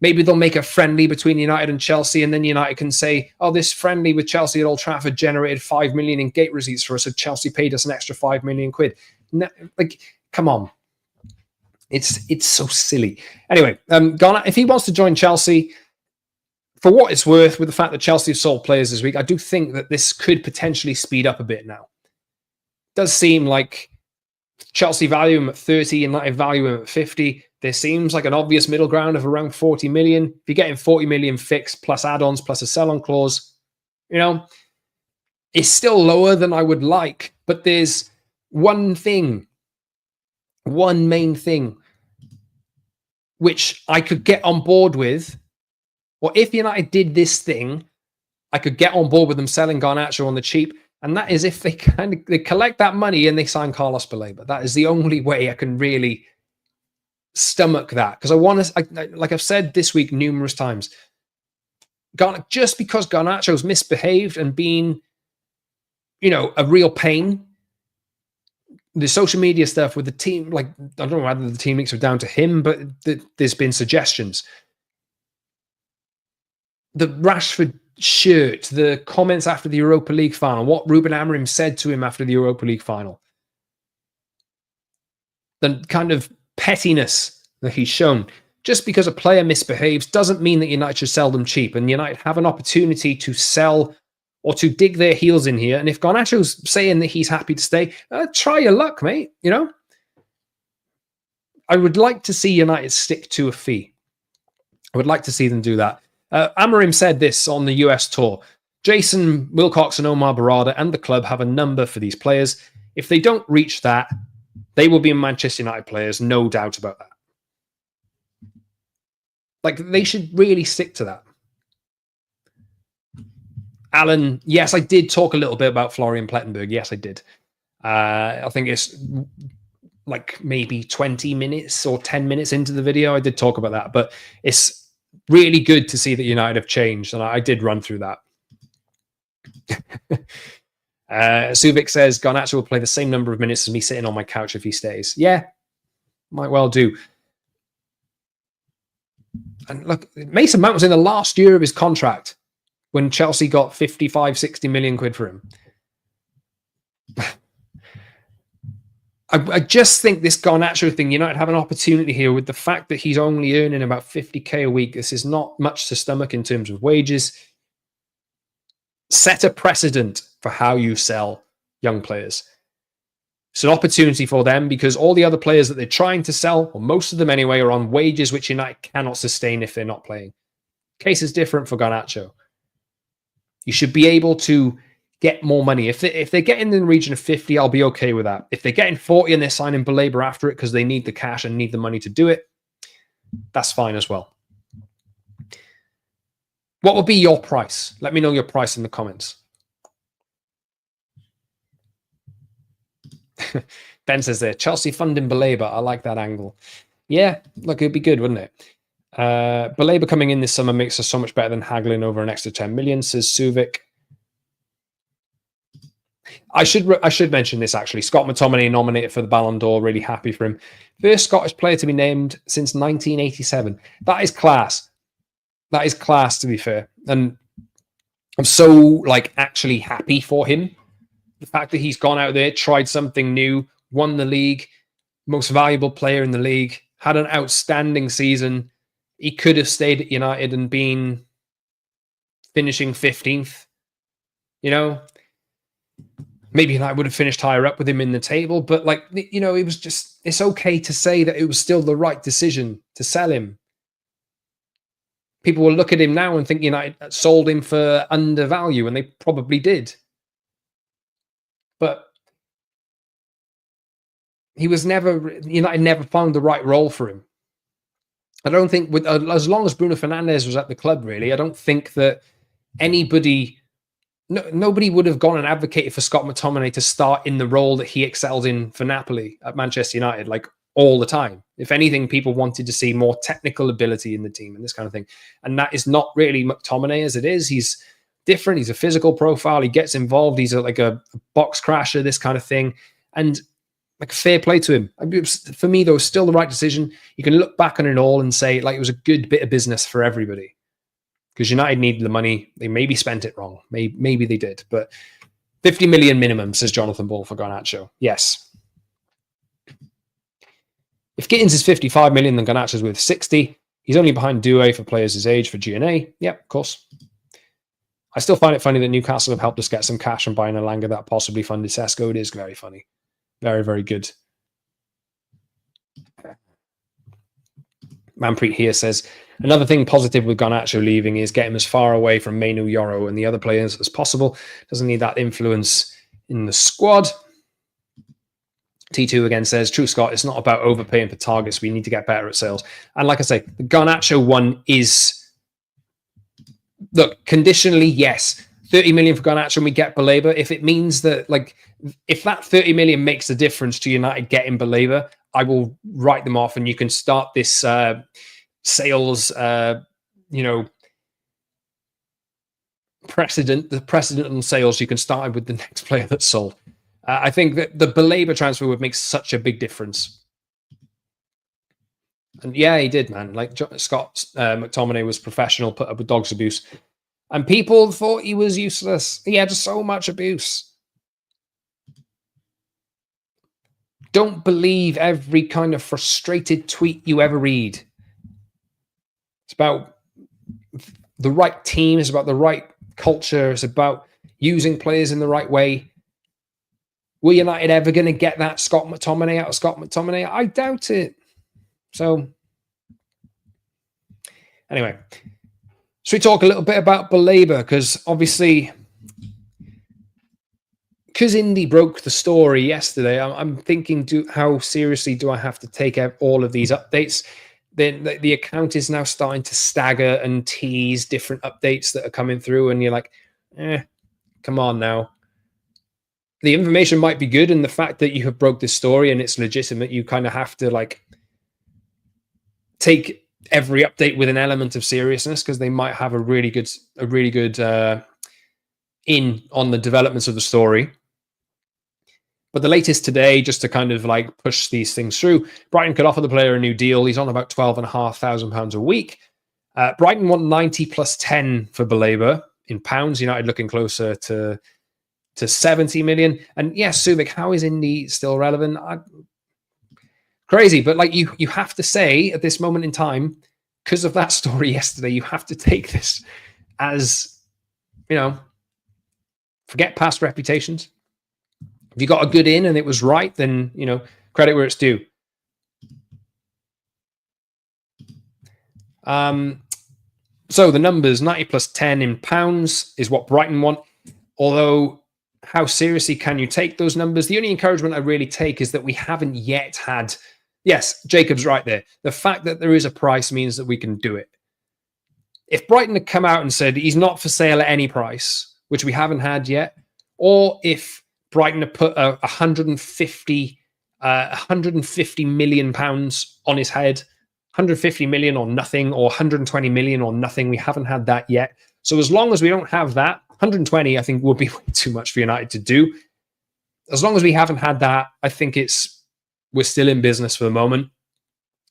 Maybe they'll make a friendly between United and Chelsea, and then United can say, oh, this friendly with Chelsea at Old Trafford generated 5 million in gate receipts for us, so Chelsea paid us an extra 5 million quid. No, like, come on. It's so silly. Anyway, if he wants to join Chelsea, for what it's worth, with the fact that Chelsea have sold players this week, I do think that this could potentially speed up a bit now. It does seem like Chelsea value him at 30, United value him at 50. There seems like an obvious middle ground of around 40 million. If you're getting 40 million fixed plus add-ons plus a sell-on clause, you know, it's still lower than I would like. But there's one main thing, which I could get on board with. Or if United did this thing, I could get on board with them selling Garnacho on the cheap. And that is if they collect that money and they sign Carlos Baleba. That is the only way I can really stomach that, because I want to, like I've said this week numerous times, just because Garnacho's misbehaved and been, you know, a real pain, the social media stuff with the team, like, I don't know whether the team links are down to him, but there's been suggestions. The Rashford shirt, the comments after the Europa League final, what Ruben Amorim said to him after the Europa League final, the kind of pettiness that he's shown. Just because a player misbehaves doesn't mean that United should sell them cheap, and United have an opportunity to sell or to dig their heels in here. And if Garnacho's saying that he's happy to stay, try your luck, mate. You know, I would like to see United stick to a fee. I would like to see them do that. Amorim said this on the US tour. Jason Wilcox and Omar Barada and the club have a number for these players. If they don't reach that, they will be Manchester United players, no doubt about that. Like, they should really stick to that. Alan, yes, I did talk a little bit about Florian Plettenberg. Yes, I did. I think it's like maybe 20 minutes or 10 minutes into the video. I did talk about that, but it's really good to see that United have changed, and I did run through that. Subic says, Garnacho will play the same number of minutes as me sitting on my couch if he stays. Yeah, might well do. And look, Mason Mount was in the last year of his contract when Chelsea got 55, 60 million quid for him. I just think this Garnacho thing, United have an opportunity here with the fact that he's only earning about 50k a week. This is not much to stomach in terms of wages. Set a precedent for how you sell young players. It's an opportunity for them because all the other players that they're trying to sell, or most of them anyway, are on wages which United cannot sustain if they're not playing. Case is different for Garnacho. You should be able to get more money. If they're getting in the region of 50, I'll be okay with that. If they're getting 40 and they're signing Baleba after it because they need the cash and need the money to do it, that's fine as well. What would be your price? Let me know your price in the comments. Ben says there, Chelsea funding Baleba. I like that angle. Yeah, look, it'd be good, wouldn't it? Baleba coming in this summer makes us so much better than haggling over an extra 10 million, says Suvic. I should mention this, actually. Scott McTominay nominated for the Ballon d'Or. Really happy for him. First Scottish player to be named since 1987. That is class. That is class, to be fair. And I'm so, actually happy for him. The fact that he's gone out there, tried something new, won the league, most valuable player in the league, had an outstanding season. He could have stayed at United and been finishing 15th. You know? Maybe United would have finished higher up with him in the table, but like, you know, it was just, it's okay to say that it was still the right decision to sell him. People will look at him now and think United sold him for undervalue, and they probably did. But United never found the right role for him. I don't think, as long as Bruno Fernandes was at the club, really, I don't think that nobody would have gone and advocated for Scott McTominay to start in the role that he excelled in for Napoli at Manchester United, like all the time. If anything, people wanted to see more technical ability in the team and this kind of thing. And that is not really McTominay as it is. He's different. He's a physical profile. He gets involved. He's like a box crasher, this kind of thing. And like, fair play to him. For me, though, still the right decision. You can look back on it all and say, like, it was a good bit of business for everybody. Because United needed the money. They maybe spent it wrong. Maybe they did. But 50 million minimum, says Jonathan Ball for Garnacho. Yes. If Gittins is 55 million, then Garnacho's worth 60. He's only behind Doué for players his age for GNA. Yep, of course. I still find it funny that Newcastle have helped us get some cash on buying Elanga that possibly funded Sesko. It is very funny. Very, very good. Manpreet here says, another thing positive with Garnacho leaving is get him as far away from Mainu, Yoro and the other players as possible. Doesn't need that influence in the squad. T2 again says, true, Scott, it's not about overpaying for targets. We need to get better at sales. And like I say, the Garnacho one is, look, conditionally, yes, 30 million for Garnacho and we get Baleba. If it means that, like, if that 30 million makes a difference to United getting Baleba, I will write them off and you can start this sales, precedent on sales. You can start with the next player that's sold. I think that the Baleba transfer would make such a big difference. And yeah, he did, man. Like, Scott McTominay was professional, put up with dog's abuse. And people thought he was useless. He had so much abuse. Don't believe every kind of frustrated tweet you ever read. It's about the right team. It's about the right culture. It's about using players in the right way. Were United ever going to get that Scott McTominay out of Scott McTominay? I doubt it. So, anyway, should we talk a little bit about Baleba? Because obviously, because Indy broke the story yesterday, I'm thinking, how seriously do I have to take all of these updates? Then the account is now starting to stagger and tease different updates that are coming through, and you're like, come on now. The information might be good, and the fact that you have broke this story and it's legitimate, you kind of have to like take every update with an element of seriousness, because they might have a really good in on the developments of the story. But the latest today, just to kind of like push these things through, Brighton could offer the player a new deal. He's on about £12,500 a week. Brighton want 90 plus 10 for Baleba in pounds. United looking closer to 70 million. And yes, Subic, how is Indy still relevant? Crazy, but like you have to say at this moment in time, because of that story yesterday, you have to take this as, forget past reputations. If you got a good in and it was right, then, credit where it's due. So the numbers, 90 plus 10 in pounds is what Brighton want. Although, how seriously can you take those numbers? The only encouragement I really take is that we haven't yet had... Yes, Jacob's right there. The fact that there is a price means that we can do it. If Brighton had come out and said he's not for sale at any price, which we haven't had yet, or if Brighton had put 150 million pounds on his head, 150 million or nothing, or 120 million or nothing, we haven't had that yet. So as long as we don't have that, 120 I think would be way too much for United to do. As long as we haven't had that, I think we're still in business for the moment.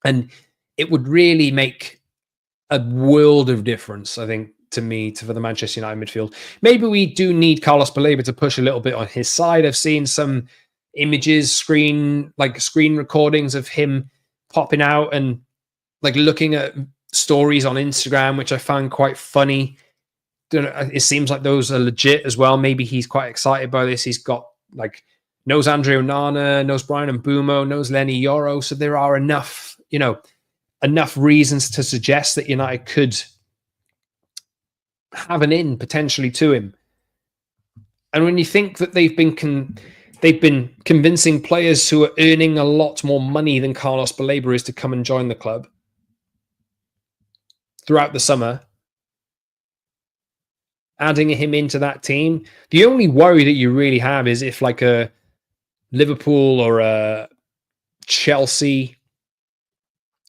And it would really make a world of difference, I think, for the Manchester United midfield. Maybe we do need Carlos Baleba to push a little bit on his side. I've seen some images, screen recordings of him popping out and like looking at stories on Instagram, which I found quite funny. It seems like those are legit as well. Maybe he's quite excited by this. He's got like knows Andre Onana, knows Brian Mbeumo, knows Lenny Yoro. So there are enough, enough reasons to suggest that United could have an in potentially to him. And when you think that they've been convincing players who are earning a lot more money than Carlos Baleba is to come and join the club throughout the summer, adding him into that team, the only worry that you really have is if like a Liverpool or a Chelsea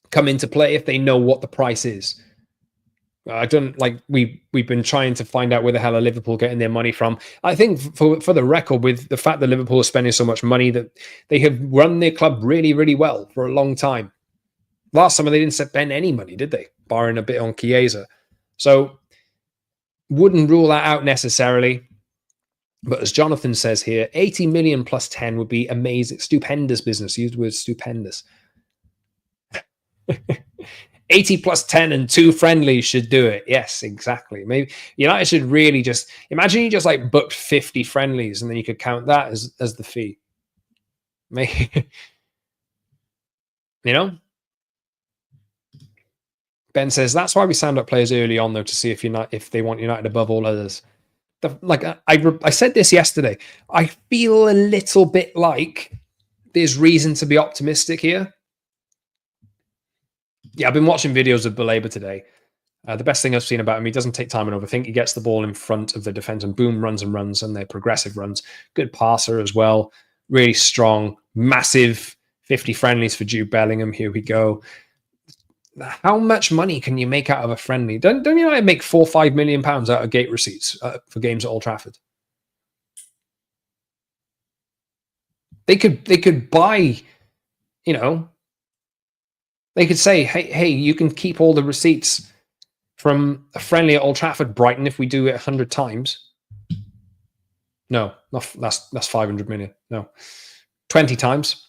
come into play, if they know what the price is. I don't like we've been trying to find out where the hell are Liverpool getting their money from. I think for the record, with the fact that Liverpool is spending so much money, that they have run their club really, really well for a long time. Last summer they didn't spend any money, did they? Barring a bit on Chiesa. So wouldn't rule that out necessarily. But as Jonathan says here, 80 million plus 10 would be amazing. Stupendous business. Used the word stupendous. 80 plus 10 and 2 friendlies should do it. Yes, exactly. Maybe United should really just imagine you just like booked 50 friendlies and then you could count that as the fee. Maybe, Ben says that's why we signed up players early on though, to see if they want United above all others. I said this yesterday. I feel a little bit like there's reason to be optimistic here. Yeah, I've been watching videos of Baleba today. The best thing I've seen about him, he doesn't take time and overthink. He gets the ball in front of the defense and boom, runs and runs, and they're progressive runs. Good passer as well. Really strong, massive 50 friendlies for Jude Bellingham. Here we go. How much money can you make out of a friendly? Don't you make £4 or £5 million out of gate receipts for games at Old Trafford? They could buy, they could say, hey, you can keep all the receipts from a friendly at Old Trafford, Brighton, if we do it 100 times. No, that's 500 million. No, 20 times.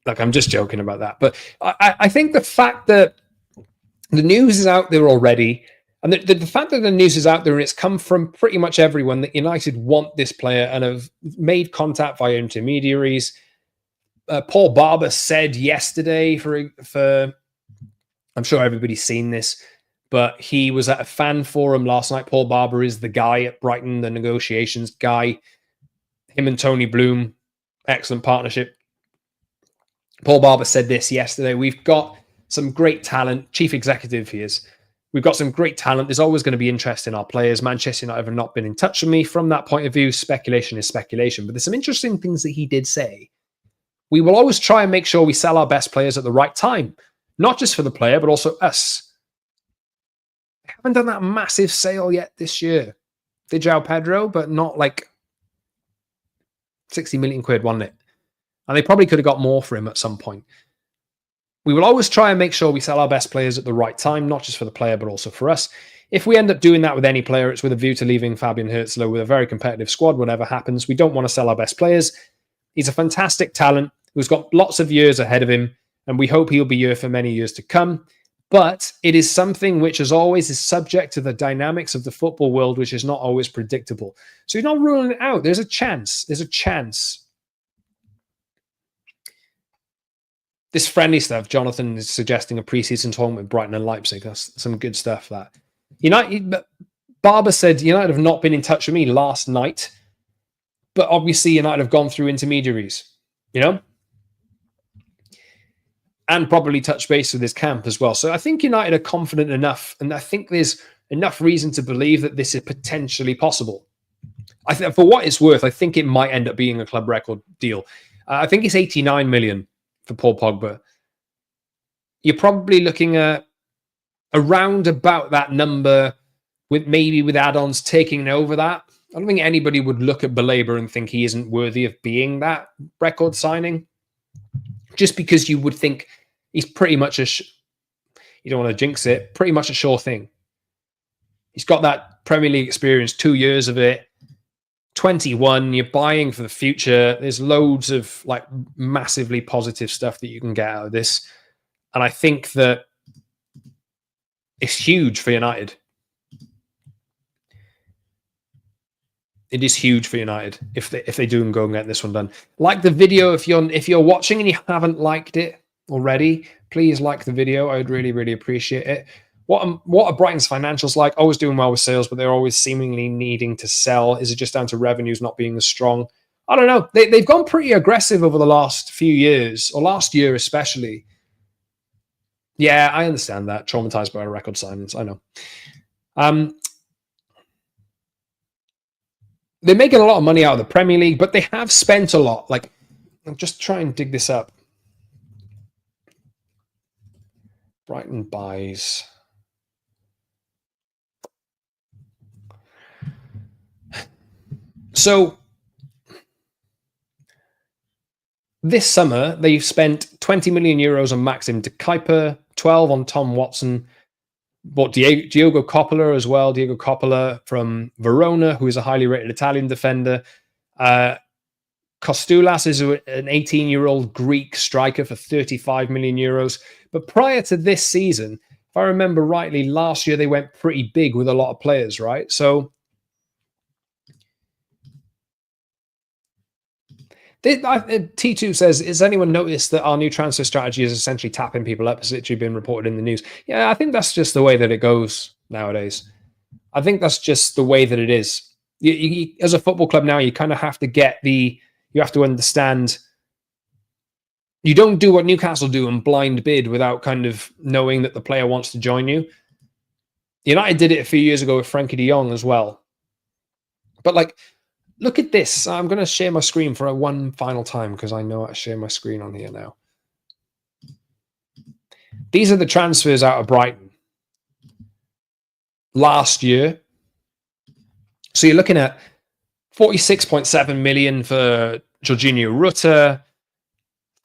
Look, I'm just joking about that. But I think the fact that the news is out there already, and the fact that the news is out there and it's come from pretty much everyone that United want this player and have made contact via intermediaries. Paul Barber said yesterday, for I'm sure everybody's seen this, but he was at a fan forum last night. Paul Barber is the guy at Brighton, the negotiations guy. Him and Tony Bloom, excellent partnership. Paul Barber said this yesterday. We've got some great talent. Chief executive he is. We've got some great talent. There's always going to be interest in our players. Manchester United have not been in touch with me. From that point of view, speculation is speculation. But there's some interesting things that he did say. We will always try and make sure we sell our best players at the right time. Not just for the player, but also us. I haven't done that massive sale yet this year. Did João Pedro, but not like 60 million quid, wasn't it? And they probably could have got more for him at some point. We will always try and make sure we sell our best players at the right time, not just for the player, but also for us. If we end up doing that with any player, it's with a view to leaving Fabian Herzler with a very competitive squad, whatever happens. We don't want to sell our best players. He's a fantastic talent who's got lots of years ahead of him, and we hope he'll be here for many years to come. But it is something which, as always, is subject to the dynamics of the football world, which is not always predictable. So you're not ruling it out. There's a chance. There's a chance. This friendly stuff, Jonathan is suggesting a preseason tournament with Brighton and Leipzig. That's some good stuff. That Barber said United have not been in touch with me last night, but obviously United have gone through intermediaries, and probably touch base with his camp as well. So I think United are confident enough, and I think there's enough reason to believe that this is potentially possible. I think, for what it's worth, I think it might end up being a club record deal. I think it's 89 million for Paul Pogba. You're probably looking at around about that number, with add-ons taking over that. I don't think anybody would look at Baleba and think he isn't worthy of being that record signing. Just because you would think he's pretty much you don't want to jinx it, pretty much a sure thing. He's got that Premier League experience, 2 years of it. 21, you're buying for the future. There's loads of like massively positive stuff that you can get out of this. And I think that it's huge for United. It is huge for United if they do and go and get this one done. Like the video if you're watching and you haven't liked it already, please like the video. I would really, really appreciate it. What are Brighton's financials like? Always doing well with sales, but they're always seemingly needing to sell. Is it just down to revenues not being as strong? I don't know. They've gone pretty aggressive over the last few years, or last year especially. Yeah, I understand that. Traumatized by record signings. I know. They're making a lot of money out of the Premier League, but they have spent a lot. Like, I'll just try and dig this up. Brighton buys. So, this summer, they've spent 20 million euros on Maxim de Kuiper, 12 on Tom Watson, bought Diogo Coppola as well. Diogo Coppola from Verona, who is a highly rated Italian defender. Kostulas is an 18-year-old Greek striker for 35 million euros. But prior to this season, if I remember rightly, last year they went pretty big with a lot of players, right? So T2 says, has anyone noticed that our new transfer strategy is essentially tapping people up? It's literally been reported in the news. Yeah, I think that's just the way that it goes nowadays. I think that's just the way that it is. You, as a football club now, you kind of have to you have to understand, you don't do what Newcastle do and blind bid without kind of knowing that the player wants to join you. United did it a few years ago with Frankie de Jong as well. But like, look at this. I'm going to share my screen for one final time because I know I share my screen on here now. These are the transfers out of Brighton last year. So you're looking at 46.7 million for Jorginho Rutter,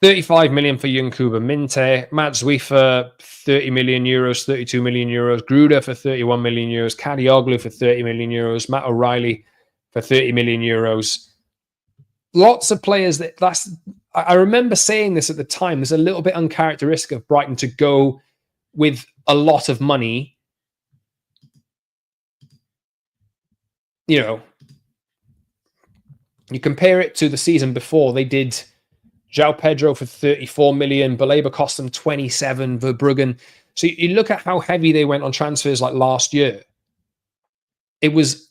35 million for Yankuba Minte, Matt Zweifer, 30 million euros, 32 million euros, Gruder for 31 million euros, Kadioglu for 30 million euros, Matt O'Reilly for 30 million euros. Lots of players I remember saying this at the time. There's a little bit uncharacteristic of Brighton to go with a lot of money. You know, you compare it to the season before, they did João Pedro for 34 million, Baleba cost them 27, Verbruggen. So you look at how heavy they went on transfers like last year. It was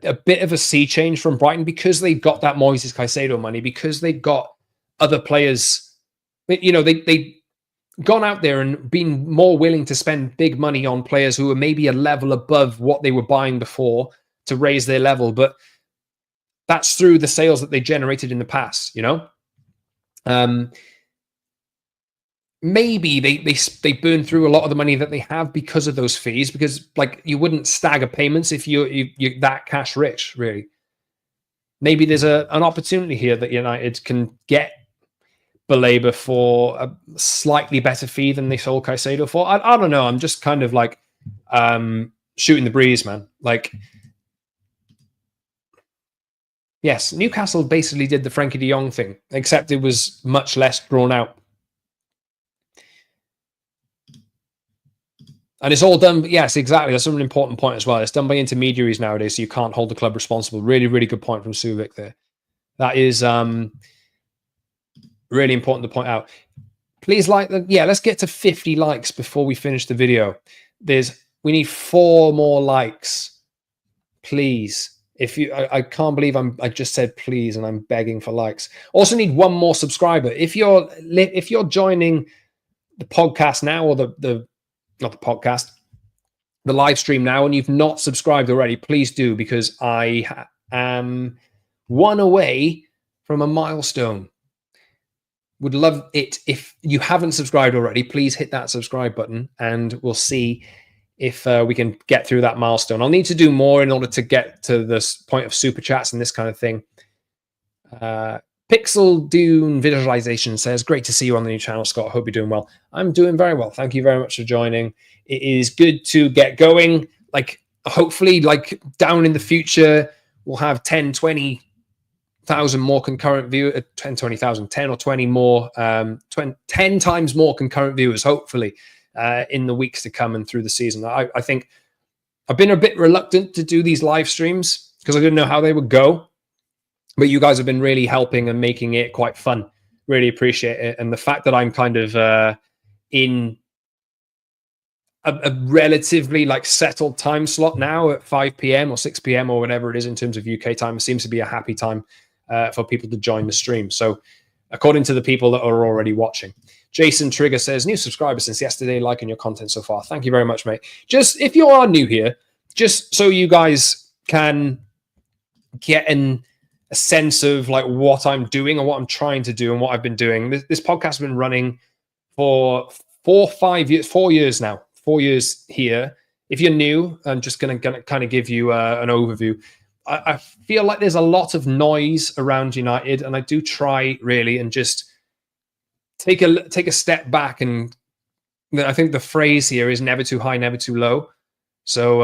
a bit of a sea change from Brighton because they got that Moises Caicedo money, because they got other players. You know, they gone out there and been more willing to spend big money on players who are maybe a level above what they were buying before to raise their level. But that's through the sales that they generated in the past, you know? Maybe they burn through a lot of the money that they have because of those fees, because like you wouldn't stagger payments if you're that cash rich, really. Maybe there's an opportunity here that United can get Baleba for a slightly better fee than they sold Caicedo for. I don't know. I'm just kind of like shooting the breeze, man. Like, yes, Newcastle basically did the Frankie de Jong thing, except it was much less drawn out. And it's all done. Yes, exactly. That's an important point as well. It's done by intermediaries nowadays, so you can't hold the club responsible. Really, really good point from Suvic there. That is really important to point out. Please like the. Yeah, let's get to 50 likes before we finish the video. We need 4 more likes, please. If you, I can't believe I just said please, and I'm begging for likes. Also need 1 more subscriber. If you're joining the podcast now, or not the podcast, the live stream now, and you've not subscribed already, please do, because I am 1 away from a milestone. Would love it if you haven't subscribed already. Please hit that subscribe button, and we'll see if we can get through that milestone. I'll need to do more in order to get to this point of super chats and this kind of thing. Pixel Dune Visualization says, great to see you on the new channel, Scott. Hope you're doing well. I'm doing very well. Thank you very much for joining. It is good to get going. Like, hopefully, like down in the future, we'll have 10, 20,000 more concurrent viewers, 10, 20,000, 10 or 20 more, 10 times more concurrent viewers, hopefully, in the weeks to come and through the season. I think I've been a bit reluctant to do these live streams because I didn't know how they would go. But you guys have been really helping and making it quite fun. Really appreciate it. And the fact that I'm kind of in a relatively like settled time slot now at 5 p.m. or 6 p.m. or whatever it is in terms of UK time, seems to be a happy time for people to join the stream. So according to the people that are already watching. Jason Trigger says, new subscriber since yesterday, liking your content so far. Thank you very much, mate. Just if you are new here, just so you guys can get a sense of like what I'm doing and what I'm trying to do and what I've been doing. This podcast has been running for 4 years now. 4 years here. If you're new, I'm just going to kind of give you an overview. I feel like there's a lot of noise around United, and I do try really and just take a step back. And I think the phrase here is never too high, never too low. So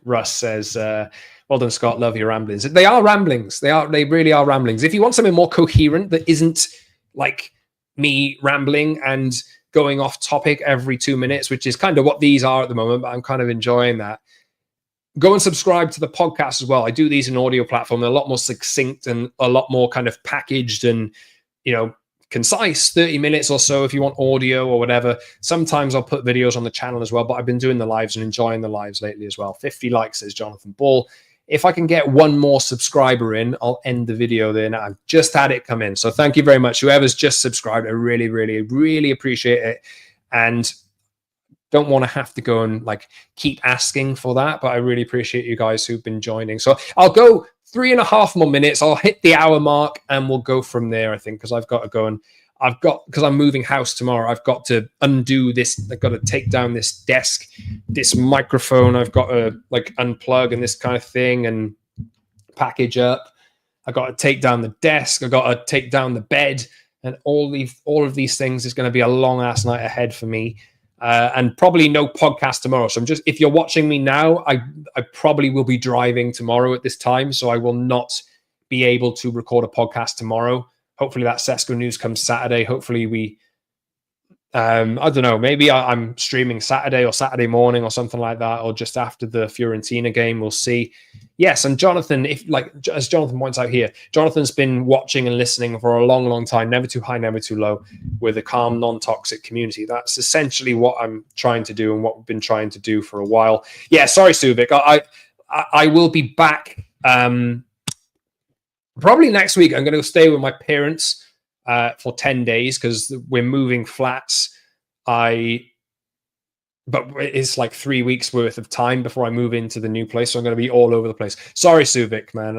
Russ says, well done, Scott. Love your ramblings. They are ramblings. They really are ramblings. If you want something more coherent that isn't like me rambling and going off topic every 2 minutes, which is kind of what these are at the moment, but I'm kind of enjoying that. Go and subscribe to the podcast as well. I do these in audio platform. They're a lot more succinct and a lot more kind of packaged and, concise, 30 minutes or so if you want audio or whatever. Sometimes I'll put videos on the channel as well, but I've been doing the lives and enjoying the lives lately as well. 50 likes, says Jonathan Ball. If I can get one more subscriber in, I'll end the video there. Now, I've just had it come in. So thank you very much. Whoever's just subscribed, I really, really, really appreciate it. And don't want to have to go and like keep asking for that, but I really appreciate you guys who've been joining. So I'll go 3.5 more minutes. I'll hit the hour mark and we'll go from there, I think, because I've got to go and because I'm moving house tomorrow, I've got to undo this. I've got to take down this desk, this microphone. I've got to like unplug and this kind of thing and package up. I got to take down the desk. I got to take down the bed, and all of these things is going to be a long ass night ahead for me. And probably no podcast tomorrow. So if you're watching me now, I probably will be driving tomorrow at this time. So I will not be able to record a podcast tomorrow. Hopefully that Sesko news comes Saturday. Hopefully I don't know, maybe I'm streaming Saturday or Saturday morning or something like that, or just after the Fiorentina game. We'll see. Yes, and Jonathan, as Jonathan points out here, Jonathan's been watching and listening for a long, long time. Never too high, never too low, with a calm, non-toxic community. That's essentially what I'm trying to do and what we've been trying to do for a while. Yeah, sorry, Suvik. I will be back probably next week. I'm going to stay with my parents for 10 days because we're moving flats. But it's like 3 weeks worth of time before I move into the new place. So I'm going to be all over the place. Sorry, Suvik, man.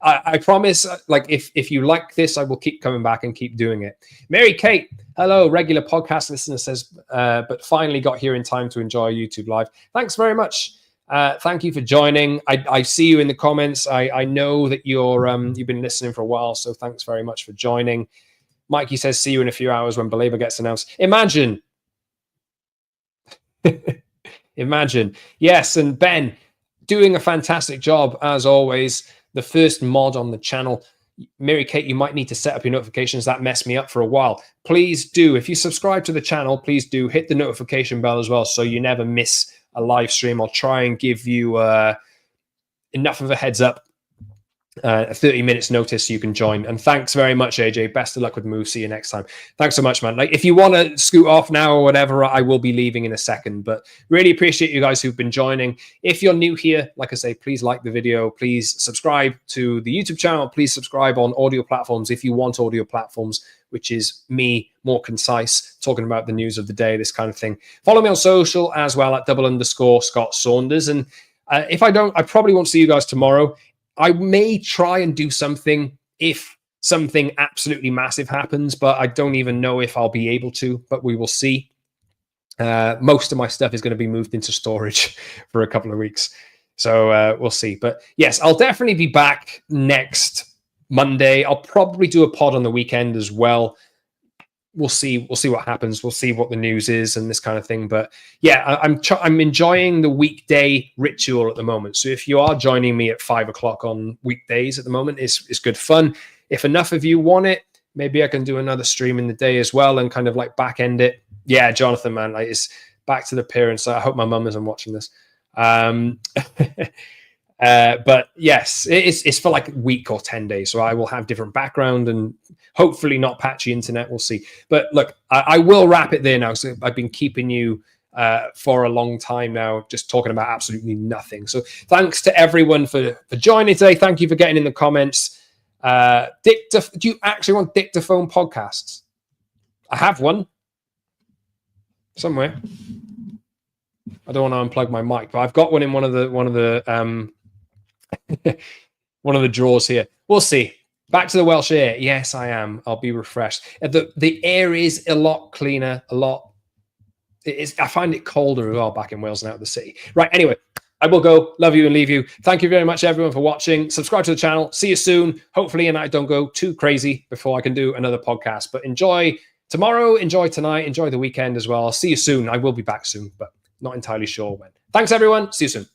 I promise, like, if you like this, I will keep coming back and keep doing it. Mary Kate, hello, regular podcast listener, says, but finally got here in time to enjoy YouTube Live. Thanks very much. Thank you for joining. I see you in the comments. I know that you've been listening for a while, so thanks very much for joining. Mikey says, see you in a few hours when Baleba gets announced. Imagine. Imagine. Yes, and Ben, doing a fantastic job, as always. The first mod on the channel. Mary Kate, you might need to set up your notifications. That messed me up for a while. Please do. If you subscribe to the channel, please do hit the notification bell as well so you never miss a live stream. I'll try and give you enough of a heads up, 30 minutes notice so you can join. And thanks very much, AJ. Best of luck with the move. See you next time. Thanks so much, man. Like, if you want to scoot off now or whatever, I will be leaving in a second, but really appreciate you guys who've been joining. If you're new here, like I say, please like the video, please subscribe to the YouTube channel, please subscribe on audio platforms if you want audio platforms, which is me, more concise, talking about the news of the day, this kind of thing. Follow me on social as well at _Scott Saunders. And if I don't, I probably won't see you guys tomorrow. I may try and do something if something absolutely massive happens, but I don't even know if I'll be able to, but we will see. Most of my stuff is going to be moved into storage for a couple of weeks. So we'll see. But yes, I'll definitely be back next Monday. I'll probably do a pod on the weekend as well. We'll see what happens. We'll see what the news is and this kind of thing. But yeah, I'm enjoying the weekday ritual at the moment. So if you are joining me at 5 o'clock on weekdays at the moment, it's good fun. If enough of you want it, maybe I can do another stream in the day as well and kind of like back end it. Yeah, Jonathan, man, like, it's back to the parents. I hope my mum isn't watching this. Um, but yes, it's for like a week or 10 days. So I will have different background and hopefully not patchy internet. We'll see. But look, I will wrap it there now. So I've been keeping you for a long time now, just talking about absolutely nothing. So thanks to everyone for joining today. Thank you for getting in the comments. Do you actually want dictaphone podcasts? I have one somewhere. I don't want to unplug my mic, but I've got one in one of the one of the drawers here. We'll see. Back to the Welsh air. Yes, I am. I'll be refreshed. The air is a lot cleaner, a lot. I find it colder as well back in Wales and out of the city. Right, anyway, I will go. Love you and leave you. Thank you very much, everyone, for watching. Subscribe to the channel. See you soon. Hopefully, and I don't go too crazy before I can do another podcast. But enjoy tomorrow, enjoy tonight, enjoy the weekend as well. See you soon. I will be back soon, but not entirely sure when. Thanks, everyone. See you soon.